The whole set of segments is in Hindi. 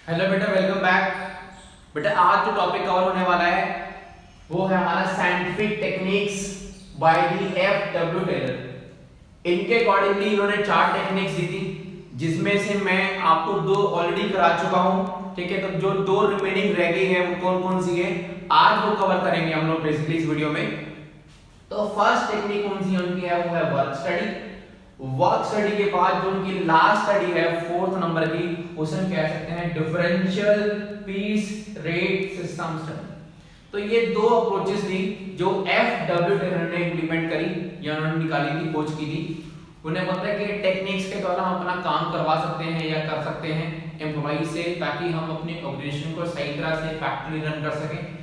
हेलो बेटा, वेलकम बैक। बेटा आज जो टॉपिक कवर होने वाला है वो है हमारा scientific techniques by the F W Taylor. इनके अकॉर्डिंगली इन्होंने 4 टेक्निक्स दी थी, जिसमें से मैं आपको 2 ऑलरेडी करा चुका हूं। ठीक है, तो जो 2 रिमेनिंग रह गई है वो कौन कौन सी है आज वो कवर करेंगे हम लोग बेसिकली इस वीडियो में। तो फर्स्ट टेक्निक कौन सी उनकी है वो है वर्क स्टडी। वर्क स्टडी के बाद जो उनकी लास्ट स्टडी है 4th नंबर की, उसे हम कह सकते हैं differential piece rate system study. तो ये 2 अप्रोचेस थी जो एफ डब्ल्यू टेलर ने इंप्लीमेंट करी या उन्होंने निकाली थी, खोज की थी। उन्हें पता है कि टेक्निक्स के द्वारा हम अपना काम करवा सकते हैं या कर सकते हैं एम्प्लॉई से, ताकि हम अपने ऑर्गेनाइजेशन को सही तरह से फैक्ट्री रन कर सकें।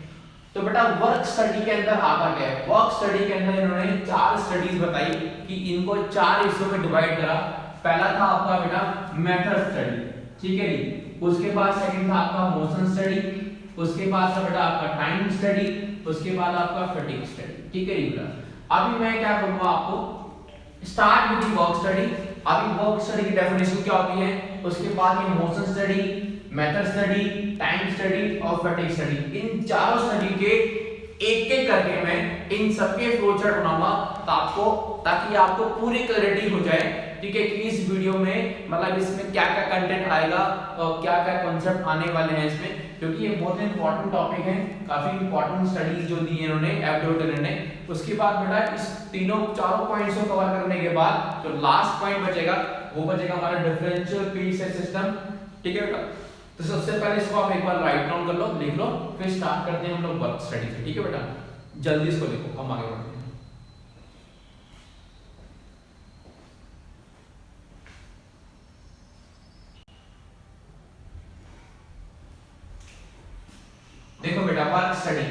तो बेटा वर्क स्टडी के अंदर आता क्या है? वर्क स्टडी के अंदर इन्होंने 4 स्टडीज बताई कि इनको 4 हिस्सों में डिवाइड करा। पहला था आपका बेटा मेथड स्टडी, ठीक है जी। उसके बाद सेकंड था आपका मोशन स्टडी, उसके बाद था बेटा आपका टाइम स्टडी, उसके बाद आपका फटीग स्टडी, ठीक है जी बेटा। अभी मैं क्या करूंगा आपको start with the work study. अभी वर्क स्टडी की डेफिनेशन क्या होती है, उसके बाद ये motion study, method study, time study और फटीग स्टडी, इन चारों स्टडी के एक एक करके मैं इन सबके फ्लो चार्ट बनाऊंगा ताकि आपको पूरी क्लैरिटी हो जाए, ठीक है, कि इस वीडियो में मतलब इसमें क्या क्या कंटेंट आएगा और क्या क्या कॉन्सेप्ट आने वाले हैं इसमें, क्योंकि ये बहुत इंपॉर्टेंट टॉपिक है। काफी इंपॉर्टेंट स्टडीज जो दी है इन्होंने एफ डब्ल्यू टेलर ने। उसके बाद बेटा इस चारों पॉइंट्स को कवर करने के बाद जो लास्ट पॉइंट बचेगा वो बचेगा हमारा डिफरेंशियल पीस सिस्टम, ठीक है बेटा। तो सबसे पहले इसको आप एक बार राइट डाउन कर लो, लिख लो, फिर स्टार्ट करते हैं हम लोग वर्क स्टडी से, ठीक है बेटा। जल्दी इसको लिखो, हम आगे बढ़ते हैं। देखो बेटा वर्क स्टडी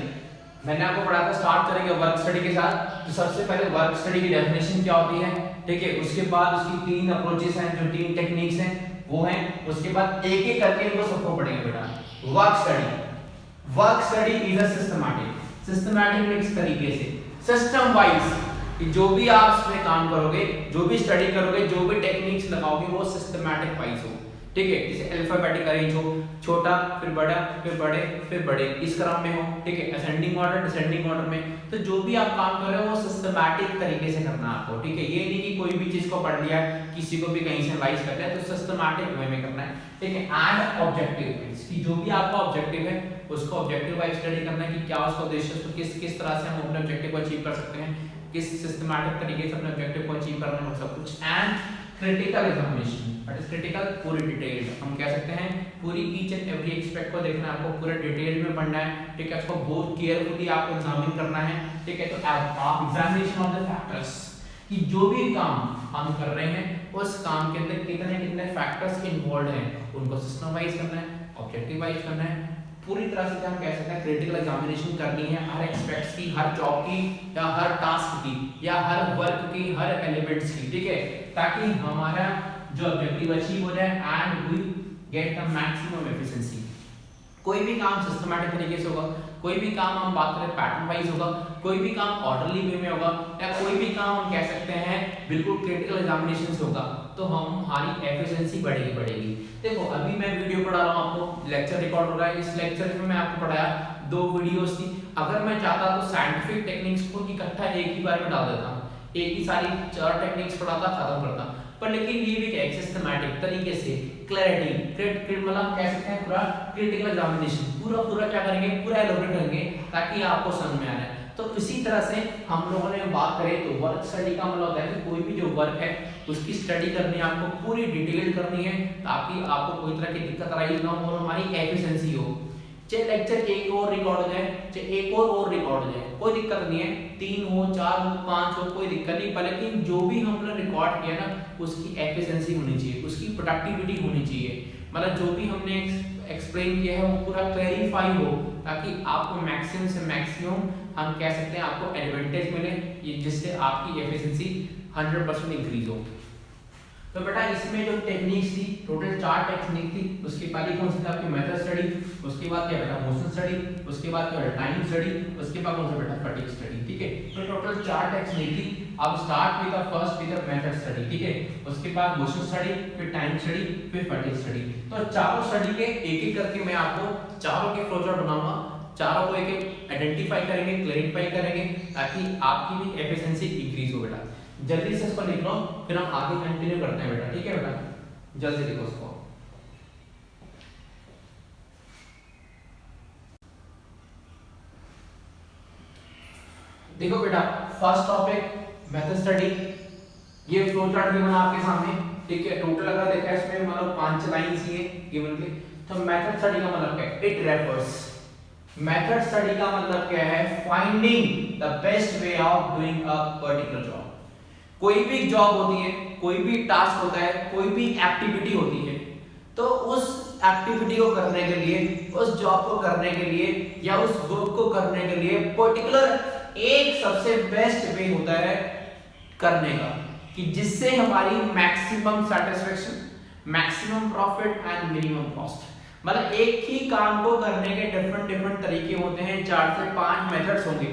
मैंने आपको पढ़ा था, स्टार्ट करेंगे वर्क स्टडी के साथ। तो सबसे पहले वर्क स्टडी की डेफिनेशन क्या होती है, ठीक है। उसके बाद उसकी 3 अप्रोचेस हैं, जो 3 टेक्निक्स हैं वो हैं। उसके बाद एक एक करके इनको सबको पढ़ेंगे बेटा। Work study is a systematic means तरीके से सिस्टम वाइज कि जो भी आप इसमें काम करोगे, जो भी स्टडी करोगे, जो भी टेक्निक्स लगाओगे वो सिस्टमैटिक वाइज हो, ठीक है। जैसे अल्फाबेटिक अरेंज हो, छोटा फिर बड़ा फिर बड़े फिर बड़े, इस क्रम में हो, ठीक है। असेंडिंग ऑर्डर डिसेंडिंग ऑर्डर में। तो जो भी आप काम कर रहे हो वो सिस्टमैटिक तरीके से करना है आपको, ठीक है। ये नहीं कि कोई भी चीज को पढ़ लिया, किसी को भी कहीं से एनालाइज कर लिया, तो सिस्टमैटिक वे में करना है, ठीक है। एंड ऑब्जेक्टिव वाइज कि जो भी आपका ऑब्जेक्टिव है उसको ऑब्जेक्टिव वाइज स्टडी करना है कि क्या उसका उद्देश्य, उसको किस तरह से हम अपने ऑब्जेक्टिव को अचीव कर सकते हैं, किस सिस्टमैटिक तरीके से अपने ऑब्जेक्टिव को अचीव करना है, सब कुछ। And critical examination, what is critical, पूरी डिटेल हम कह सकते हैं, पूरी ईच एंड एवरी एस्पेक्ट को देखना है आपको, पूरे डिटेल में पढ़ना है, ठीक है। उसको बहुत केयरफुली आपको एग्जामिन करना है, ठीक है। तो आप एग्जामिनेशन ऑफ द फैक्टर्स कि जो भी काम हम कर रहे हैं उस काम के अंदर कितने कितने फैक्टर्स इन्वॉल्व हैं उनको सिस्टम वाइज करना है, ऑब्जेक्टिव वाइज करना है। पूरी तरह से हम कह सकते हैं क्रिटिकल एग्जामिनेशन करनी है हर एस्पेक्ट्स की, हर जॉब की या हर टास्क की या हर वर्क की, हर एलिमेंट्स की, ठीक है, ताकि हमारा जो ऑब्जेक्टिव अचीव हो जाए and we get the maximum efficiency. कोई भी काम सिस्टमैटिक तरीके से होगा, कोई भी काम हम बात करें पैटर्न वाइज होगा, कोई भी काम ऑर्डरली वे में होगा, या कोई भी काम हम कह सकते हैं बिल्कुल क्रिटिकल एग्जामिनेशन से होगा, तो हमारी एफिशिएंसी बढ़ेगी। देखो अभी मैं वीडियो पढ़ा रहा हूँ आपको, लेक्चर रिकॉर्ड हो रहा है, इस लेक्चर में मैं आपको पढ़ाया 2 वीडियोस थी। अगर मैं चाहता तो साइंटिफिक टेक्निक्स को इकट्ठा एक ही बार में डाल देता, एक ही सारी 4 टेक्निक्स पढ़ाता, खत्म करता, पर लेकिन ये भी क्या सिस्टमैटिक तरीके से क्लैरिटी मतलब कह सकते हैं पूरा क्रिटिकल एग्जामिनेशन पूरा क्या करेंगे, पूरा एलोबरेट करेंगे ताकि आपको समझ में आ जाए। तो इसी तरह से हम लोगों ने बात करें तो वर्क स्टडी का मतलब होता है कि कोई भी जो वर्क है उसकी स्टडी करनी है, आपको पूरी डिटेल करनी है ताकि आपको कोई तरह की दिक्कत आराइज ना हो और हमारी एफिशिएंसी हो। चाहे लेक्चर एक और रिकॉर्ड हो जाए, चाहे एक और रिकॉर्ड हो जाए, कोई दिक्कत नहीं है, 3 हो 4 हो 5 हो, कोई दिक्कत नहीं, पर लेकिन जो भी हमने रिकॉर्ड किया ना उसकी एफिशिएंसी होनी चाहिए, उसकी प्रोडक्टिविटी होनी चाहिए, मतलब जो भी हमने एक्सप्लेन किया है वो पूरा क्लैरिफाई हो ताकि आपको मैक्सिमम से मैक्सिमम हम कह सकते हैं आपको एडवांटेज मिले, ये जिससे आपकी एफिशिएंसी 100% इंक्रीज हो। तो बेटा इसमें जो टेक्निक्स थी, टोटल 4 टेक्निक थी। उसकी पहली कौन सी थी आपकी मेथड स्टडी, उसके बाद क्या बेटा मोशन स्टडी, उसके बाद क्या बेटा टाइम स्टडी, उसके बाद कौन सा बेटा फटीग स्टडी। ठीक है, तो टोटल 4 टेक्निक थी। अब start with the first with the method study. ठीक है, उसके बाद मोशन स्टडी, फिर टाइम स्टडी, फिर फटीग स्टडी। तो चारों स्टडी के एक एक करके मैं आपको चारों के फ्लो चार्ट बनाऊंगा, चारों को एक एक आइडेंटिफाई करेंगे, क्लैरिफाई करेंगे, ताकि आपकी भी एफिशिएंसी इंक्रीज हो बेटा। जल्दी से इसको लिख लो, फिर हम आगे कंटिन्यू करते हैं बेटा। ठीक है बेटा, जल्दी लिखो इसको। देखो बेटा फर्स्ट टॉपिक मेथड स्टडी, ये फ्लो चार्ट गिवन आपके सामने। ठीक है, टोटल अगर देखा इसमें मतलब 5 लाइंस ही है गिवन के। तो मेथड स्टडी का मतलब क्या है? इट रेफर्स, मेथड स्टडी का मतलब क्या है? Finding the best way of doing a particular job. कोई भी जॉब होती है, कोई भी टास्क होता है, कोई भी एक्टिविटी होती है, तो उस एक्टिविटी को करने के लिए, उस जॉब को करने के लिए या उस वर्क को करने के लिए पर्टिकुलर एक सबसे बेस्ट वे होता है करने का, कि जिससे हमारी maximum satisfaction, maximum profit and minimum cost. मतलब एक ही काम को करने के डिफरेंट तरीके होते हैं, 4 से 5 मेथड्स होंगे,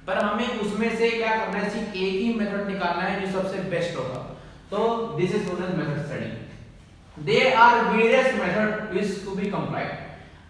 पर हमें उसमें से क्या करना है? सिर्फ एक ही मेथड निकालना है जो सबसे बेस्ट होगा। तो this is known as method study. There are various method which to be complied.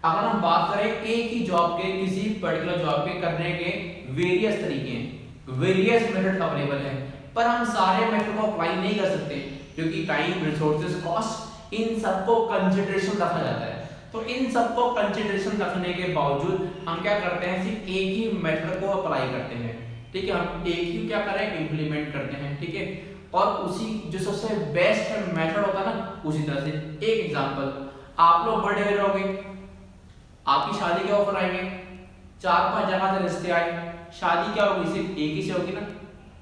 अगर हम बात करें एक ही जॉब के, किसी पर्टिकुलर जॉब के करने के वेरियस तरीके हैं, वेरियस मेथड अवेलेबल है, पर हम सारे मेथड को अप्लाई नहीं कर सकते, क्योंकि टाइम, रिसोर्सेज, कॉस्ट, इन सबको कंसीडरेशन रखा जाता है। तो इन सबको कंसीडरेशन रखने के बावजूद हम क्या करते हैं? सिर्फ एक ही मेथड को अप्लाई करते हैं। ठीक है, हम एक ही क्या करें? इंप्लीमेंट करते हैं। ठीक है, और उसी जो सबसे बेस्ट मेथड होता है ना, उसी तरह से। एक एग्जांपल, आप लोग बड़े हो जाओगे, आपकी शादी के ऑफर आएंगे, 4-5 जगह से रिश्ते आए, शादी क्या होगी? सिर्फ एक ही से होगी ना,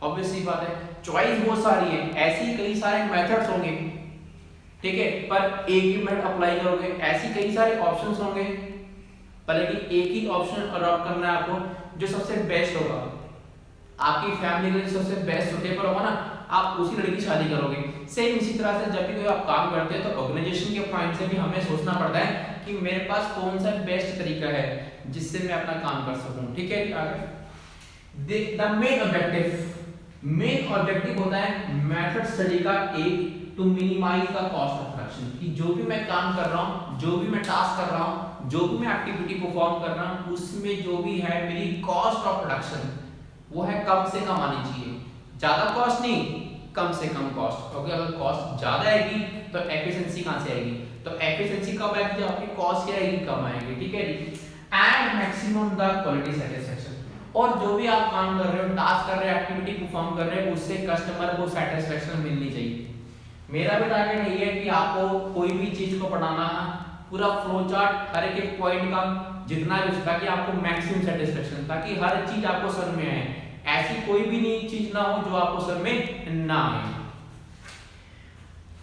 ऑब्वियस सी बात है। चॉइस बहुत सारी है, ऐसी कई सारे मेथड्स होंगे। ठीक है, पर एक ही मेथड अप्लाई करोगे, ऐसी कई सारे ऑप्शंस होंगे, पर लेकिन एक ही ऑप्शन अडॉप्ट करना है आपको जो सबसे बेस्ट होगा, आपकी फैमिली के लिए सबसे बेस्ट सुटेबल होगा ना, आप उसी लड़की की शादी करोगे। सेम इसी तरह से जब भी कोई आप काम करते हैं तो ऑर्गेनाइजेशन के पॉइंट से भी हमें सोचना पड़ता है कि मेरे पास कौन सा बेस्ट तरीका है जिससे मैं अपना काम कर सकूं। ठीक है, आगे द मेन ऑब्जेक्टिव होता है मेथड स्टडी का एक, to minimize the cost of production, कि जो भी मैं काम कर रहा हूं, जो भी मैं टास्क कर रहा हूं, जो भी मैं एक्टिविटी परफॉर्म कर रहा हूं, उसमें जो भी है मेरी कॉस्ट ऑफ प्रोडक्शन वो है कम से कम आनी चाहिए। ज्यादा कॉस्ट नहीं, कम से कम कॉस्ट, क्योंकि अगर कॉस्ट ज्यादा आएगी तो एफिशिएंसी कहां से आएगी? तो एफिशिएंसी कब आएगी? जब आपकी कॉस्ट क्या आएगी? कम आएगी। ठीक है जी, and maximum the quality satisfaction, और जो भी आप काम कर रहे हो, टास्क कर रहे हो, एक्टिविटी परफॉर्म कर रहे हो, उससे कस्टमर को सेटिस्फेक्शन मिलनी चाहिए। मेरा भी टारगेट यही है कि आपको कोई भी चीज को पढ़ाना है, पूरा फ्लो चार्ट हर एक पॉइंट का जितना भी, ताकि आपको मैक्सिमम सेटिस्फेक्शन, ताकि हर चीज आपको समझ में आए, ऐसी कोई भी नई चीज ना हो जो आपको समझ में ना आए।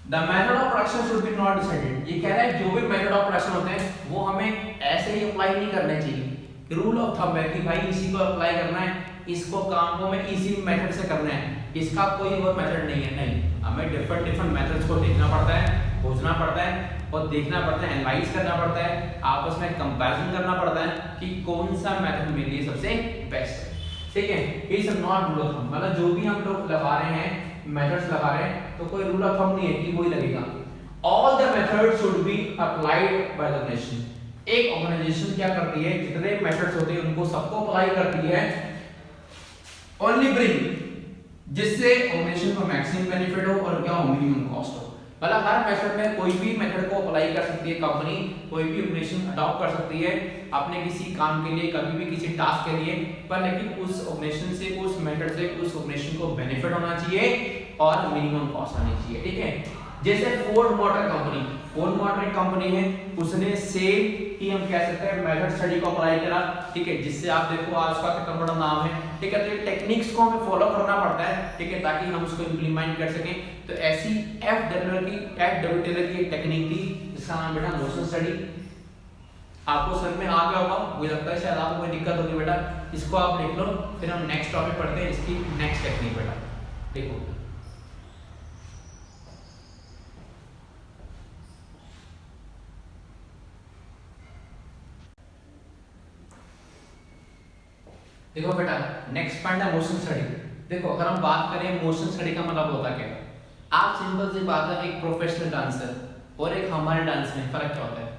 The method of production should be not decided। ये कह रहा है जो भी मेथड ऑफ प्रोडक्शन होते हैं वो हमें ऐसे ही अप्लाई नहीं करने चाहिए। रूल ऑफ थंब है कि भाई इसी को अप्लाई करना है, इसको काम को मैं इसी मेथड से करना है, इसका कोई और मेथड नहीं है। नहीं, हमें डिफरेंट मेथड्स को देखना पड़ता है, खोजना पड़ता है और देखना पड़ता है, एनालाइज करना पड़ता है, आपस में कंपैरिजन करना पड़ता है कि कौन सा मेथड मेरे लिए सबसे बेस्ट है। ठीक है, it's not rule of thumb, मतलब जो भी हम लोग लगा रहे हैं, मेथड्स लगा रहे हैं, तो कोई रूल ऑफ थंब नहीं है कि वही लगेगा। All the methods should be applied by the organization. एक ऑर्गेनाइजेशन क्या करती है, जितने मेथड्स होते हैं उनको सबको अप्लाई करती है, ओनली ब्रिंग, जिससे ऑर्गेनाइजेशन को मैक्सिमम बेनिफिट हो और क्या हो, मिनिमम कॉस्ट हो। मतलब हर मेथड में कोई भी मेथड को अप्लाई कर सकती है कंपनी, कोई भी ऑर्गेनाइजेशन अडॉप्ट कर सकती है अपने किसी काम के लिए, कभी भी किसी टास्क के लिए, पर लेकिन उस ऑर्गेनाइजेशन से, उस मेथड से उस ऑर्गेनाइजेशन को बेनिफिट होना चाहिए और मिनिमम कॉस्ट आनी चाहिए। ठीक है, जैसे फोर्ड मोटर कंपनी है, उसने सेम ही हम कह सकते हैं मेथड स्टडी को अप्लाई करा। ठीक है, जिससे आप देखो आज का कितना बड़ा नाम है। ठीक है, तो ये टेक्निक्स को हमें फॉलो करना पड़ता है। ठीक है, ताकि हम उसको इंप्लीमेंट कर सकें। तो ऐसी एफडब्ल्यू टेलर की टेक्निक थी, जिसका नाम बेटा मोशन स्टडी। आपको समझ में आ गया होगा, मुझे लगता है शायद आपको कोई दिक्कत होगी बेटा, इसको आप लिख लो, फिर हम नेक्स्ट टॉपिक पढ़ते हैं, इसकी नेक्स्ट टेक्निक बेटा। देखो देखो बेटा, नेक्स्ट पॉइंट है मोशन स्टडी। देखो अगर हम बात करें मोशन स्टडी का मतलब होता क्या है, आप सिंपल सी बात है, एक प्रोफेशनल डांसर और एक हमारे डांस में फर्क क्या होता है।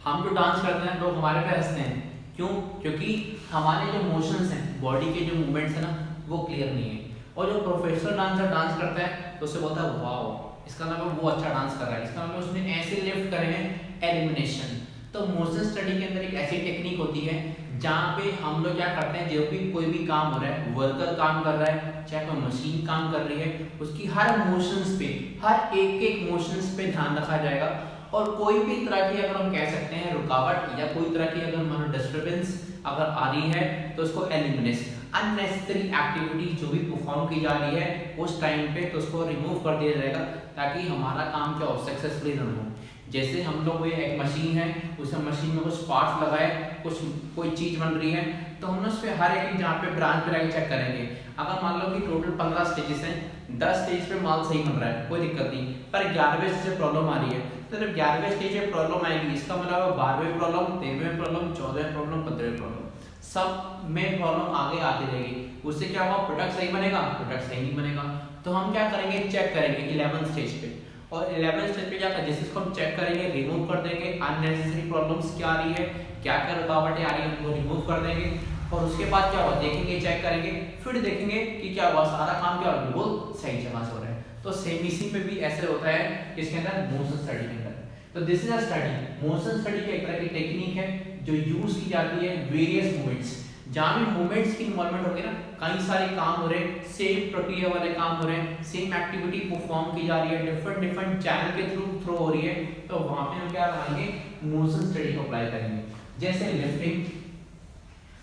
हम जो डांस करते हैं लोग हमारे पे हंसते हैं, क्यों? क्योंकि हमारे जो मोशंस हैं, बॉडी के जो मूवमेंट्स हैं ना, वो क्लियर नहीं है। और जो प्रोफेशनल डांसर डांस करता है तो उससे बोलता है वाओ, इसका मतलब वो अच्छा डांस कर रहा है, इसका मतलब उसने ऐसे लिफ्ट करे हैं, एलिमिनेशन। तो मोशन स्टडी के अंदर एक ऐसी टेक्निक होती है जहाँ पे हम लोग क्या करते हैं, जो भी कोई भी काम हो रहा है, वर्कर काम कर रहा है, चाहे कोई मशीन काम कर रही है, उसकी हर मोशंस पे, हर एक एक मोशंस पे ध्यान रखा जाएगा। और कोई भी तरह की, अगर हम कह सकते हैं रुकावट या कोई तरह की अगर मानो डिस्टर्बेंस अगर आ रही है तो उसको एलिमिनेट, अननेसेसरी एक्टिविटी जो भी परफॉर्म की जा रही है उस टाइम पे, तो उसको रिमूव कर दिया जाएगा ताकि हमारा काम क्या हो, सक्सेसफुली रन हो। जैसे हम लोग ये एक मशीन है, उस मशीन में कुछ पार्ट्स लगाए, कुछ कोई चीज बन रही है, तो हम उस पे हर एक जहाँ पे ब्रांच पे लाके चेक करेंगे। अगर मान लो कि टोटल 15 स्टेजेस हैं, 10 स्टेज पे माल सही बन रहा है, कोई दिक्कत नहीं, पर 11वें स्टेज पे प्रॉब्लम आ रही है, तो जब 11वें स्टेज पे प्रॉब्लम आएगी, इसका मतलब 12वें प्रॉब्लम, 13वें प्रॉब्लम, 14वें प्रॉब्लम, 15वें प्रॉब्लम, सब में प्रॉब्लम आगे आती रहेगी। उससे क्या होगा, प्रोडक्ट सही बनेगा, प्रोडक्ट सही नहीं बनेगा। तो हम क्या करेंगे, चेक करेंगे 11 स्टेज पे, और 11 स्टेज पे क्या कर, जैसे इसको हम चेक करेंगे, रिमूव कर देंगे, अननेसेसरी प्रॉब्लम्स क्या आ रही है, क्या क्या रुकावटें आ रही है, उनको रिमूव कर देंगे। और उसके बाद क्या होगा, देखेंगे, चेक करेंगे, फिर देखेंगे कि क्या हुआ, सारा काम क्या बिल्कुल सही जगह से हो रहा है। तो सेम इसी में भी ऐसे होता है, इसके अंदर मोशन स्टडी के अंदर। तो this is a study, motion study की एक तरह की टेक्निक है जो यूज की जाती है वेरियस मूवमेंट्स, जहाँ भी मूवमेंट्स की इन्वॉल्वमेंट होगी ना, कई सारे काम हो रहे हैं, सेम प्रक्रिया वाले काम हो रहे हैं, सेम एक्टिविटी परफॉर्म की जा रही है, डिफरेंट डिफरेंट चैनल के थ्रू हो रही है, तो वहां पे हम क्या करेंगे, मोशन स्टडी को अप्लाई करेंगे। जैसे लिफ्टिंग,